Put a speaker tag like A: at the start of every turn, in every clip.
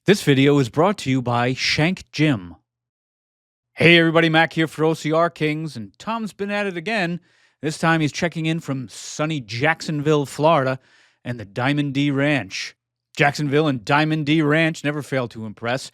A: This video is brought to you by Shank Gym. Hey everybody, Mac here for OCR Kings, and Tom's been at it again. This time he's checking in from sunny Jacksonville, Florida, and the Diamond D Ranch. Jacksonville and Diamond D Ranch never fail to impress.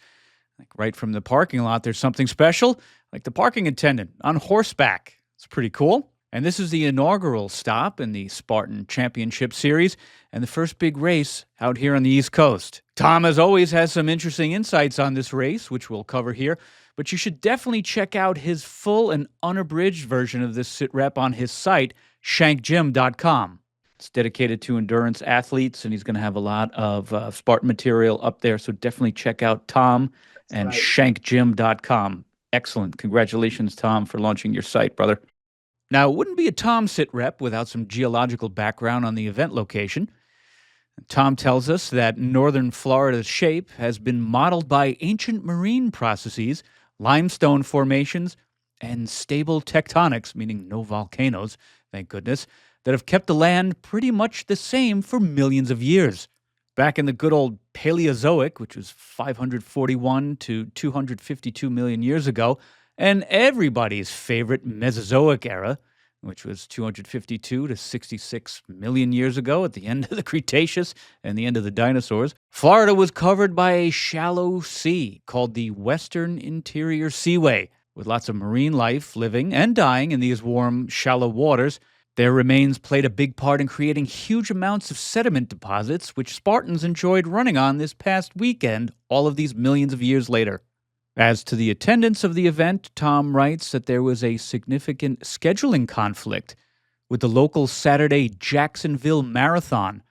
A: Like right from the parking lot, there's something special, like the parking attendant on horseback. It's pretty cool. And this is the inaugural stop in the Spartan Championship Series and the first big race out here on the East Coast. Tom, as always, has some interesting insights on this race, which we'll cover here, but you should definitely check out his full and unabridged version of this sit rep on his site, shankgym.com. It's dedicated to endurance athletes, and he's going to have a lot of Spartan material up there, so definitely check out Tom and shankgym.com. Excellent. Congratulations, Tom, for launching your site, brother. Now, it wouldn't be a Tom sit rep without some geological background on the event location. Tom tells us that northern Florida's shape has been modeled by ancient marine processes, limestone formations, and stable tectonics, meaning no volcanoes, thank goodness, that have kept the land pretty much the same for millions of years. Back in the good old Paleozoic, which was 541 to 252 million years ago, and everybody's favorite Mesozoic era, which was 252 to 66 million years ago at the end of the Cretaceous and the end of the dinosaurs, Florida was covered by a shallow sea called the Western Interior Seaway, with lots of marine life living and dying in these warm, shallow waters. Their remains played a big part in creating huge amounts of sediment deposits, which Spartans enjoyed running on this past weekend, all of these millions of years later. As to the attendance of the event, Tom writes that there was a significant scheduling conflict with the local Saturday Jacksonville Marathon,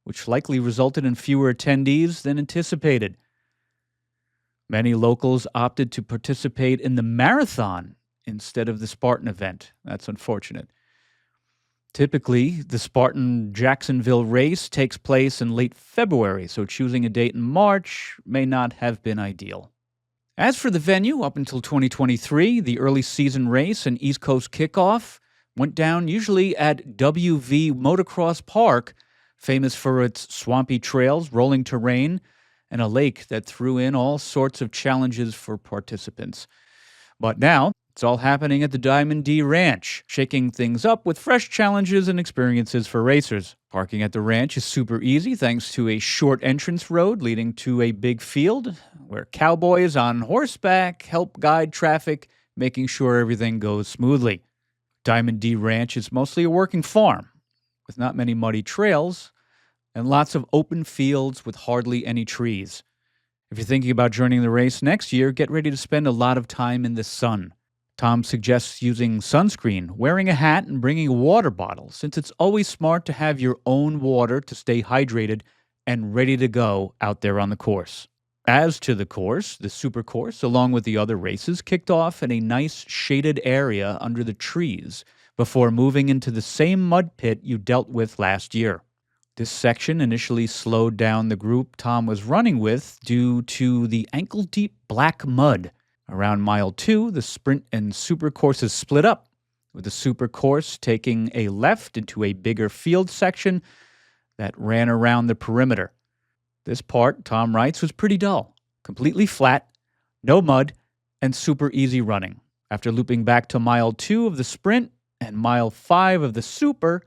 A: which likely resulted in fewer attendees than anticipated. Many locals opted to participate in the marathon instead of the Spartan event. That's unfortunate. Typically, the Spartan Jacksonville race takes place in late February, so choosing a date in March may not have been ideal. As for the venue, up until 2023, the early season race and East Coast kickoff went down usually at WV Motocross Park, famous for its swampy trails, rolling terrain, and a lake that threw in all sorts of challenges for participants. But now, it's all happening at the Diamond D Ranch, shaking things up with fresh challenges and experiences for racers. Parking at the ranch is super easy thanks to a short entrance road leading to a big field where cowboys on horseback help guide traffic, making sure everything goes smoothly. Diamond D Ranch is mostly a working farm with not many muddy trails and lots of open fields with hardly any trees. If you're thinking about joining the race next year, get ready to spend a lot of time in the sun. Tom suggests using sunscreen, wearing a hat, and bringing a water bottle, since it's always smart to have your own water to stay hydrated and ready to go out there on the course. As to the course, the super course, along with the other races, kicked off in a nice shaded area under the trees before moving into the same mud pit you dealt with last year. This section initially slowed down the group Tom was running with due to the ankle-deep black mud. Around mile 2, the sprint and super courses split up, with the super course taking a left into a bigger field section that ran around the perimeter. This part, Tom writes, was pretty dull, completely flat, no mud, and super easy running. After looping back to mile 2 of the sprint and mile 5 of the super,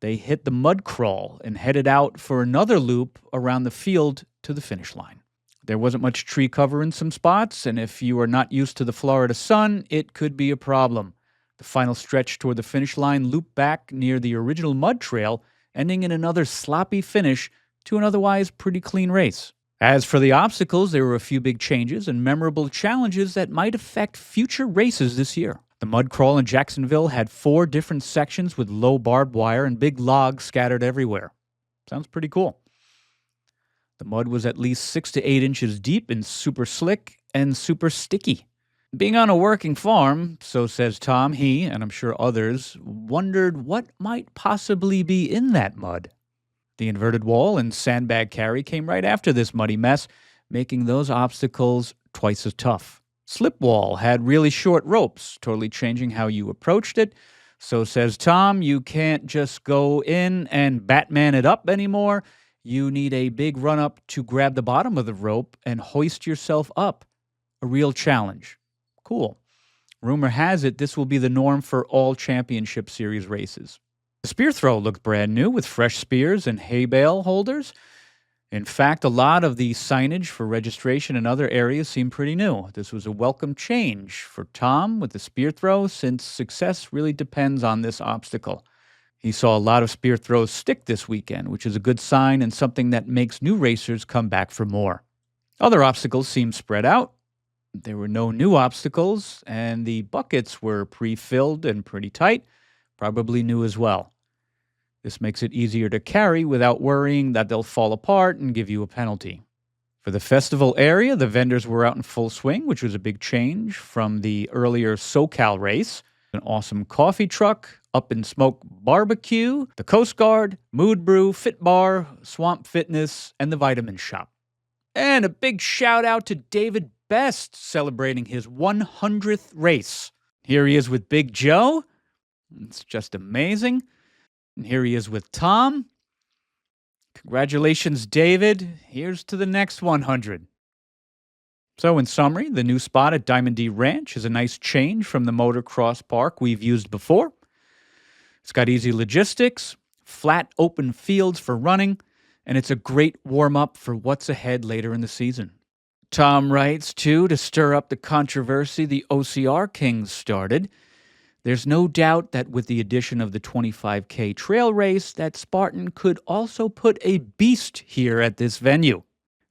A: they hit the mud crawl and headed out for another loop around the field to the finish line. There wasn't much tree cover in some spots, and if you are not used to the Florida sun, it could be a problem. The final stretch toward the finish line looped back near the original mud trail, ending in another sloppy finish to an otherwise pretty clean race. As for the obstacles, there were a few big changes and memorable challenges that might affect future races this year. The mud crawl in Jacksonville had 4 different sections with low barbed wire and big logs scattered everywhere. Sounds pretty cool. The mud was at least 6 to 8 inches deep and super slick and super sticky. Being on a working farm, so says Tom, he, and I'm sure others, wondered what might possibly be in that mud. The inverted wall and sandbag carry came right after this muddy mess, making those obstacles twice as tough. Slip wall had really short ropes, totally changing how you approached it. So says Tom, you can't just go in and Batman it up anymore. You need a big run up to grab the bottom of the rope and hoist yourself up. A real challenge. Cool. Rumor has it this will be the norm for all championship series races. The spear throw looked brand new with fresh spears and hay bale holders. In fact, a lot of the signage for registration in other areas seemed pretty new. This was a welcome change for Tom with the spear throw, since success really depends on this obstacle. He saw a lot of spear throws stick this weekend, which is a good sign and something that makes new racers come back for more. Other obstacles seemed spread out. There were no new obstacles, and the buckets were pre-filled and pretty tight, probably new as well. This makes it easier to carry without worrying that they'll fall apart and give you a penalty. For the festival area, the vendors were out in full swing, which was a big change from the earlier SoCal race. An awesome coffee truck, Up in Smoke Barbecue, the Coast Guard, Mood Brew, Fit Bar, Swamp Fitness, and the Vitamin Shop. And a big shout out to David Best celebrating his 100th race. Here he is with Big Joe. It's just amazing. And here he is with Tom. Congratulations, David. Here's to the next 100. So in summary, the new spot at Diamond D Ranch is a nice change from the motocross park we've used before. It's got easy logistics, flat open fields for running, and it's a great warm-up for what's ahead later in the season. Tom writes, too, to stir up the controversy the OCR Kings started. There's no doubt that with the addition of the 25K trail race, that Spartan could also put a beast here at this venue.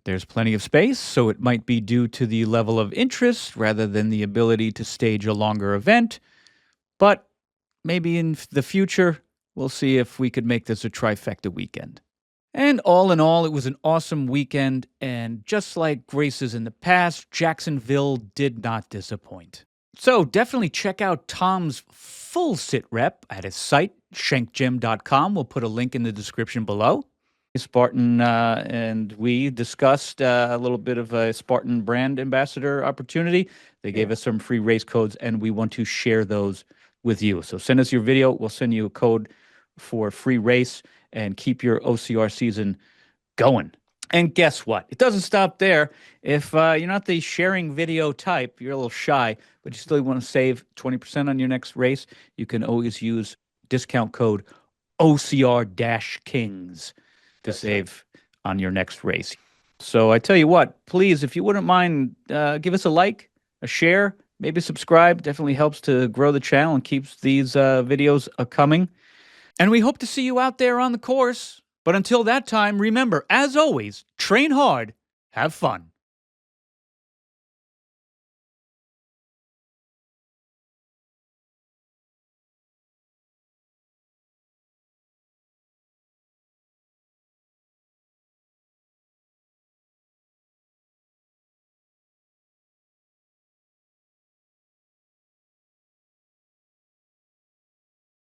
A: There's plenty of space, so it might be due to the level of interest rather than the ability to stage a longer event. But maybe in the future, we'll see if we could make this a trifecta weekend. And all in all, it was an awesome weekend, and just like races in the past, Jacksonville did not disappoint. So definitely check out Tom's full sit rep at his site, shankgym.com. We'll put a link in the description below. Spartan and we discussed a little bit of a Spartan brand ambassador opportunity. They gave us some free race codes, and we want to share those with you. So send us your video. We'll send you a code for a free race, and keep your OCR season going. And guess what? It doesn't stop there. If you're not the sharing video type, you're a little shy, but you still want to save 20% on your next race, you can always use discount code OCR-Kings to save on your next race. So I tell you what, please, if you wouldn't mind, give us a like, a share, maybe subscribe. Definitely helps to grow the channel and keeps these videos coming. And we hope to see you out there on the course. But until that time, remember, as always, train hard, have fun.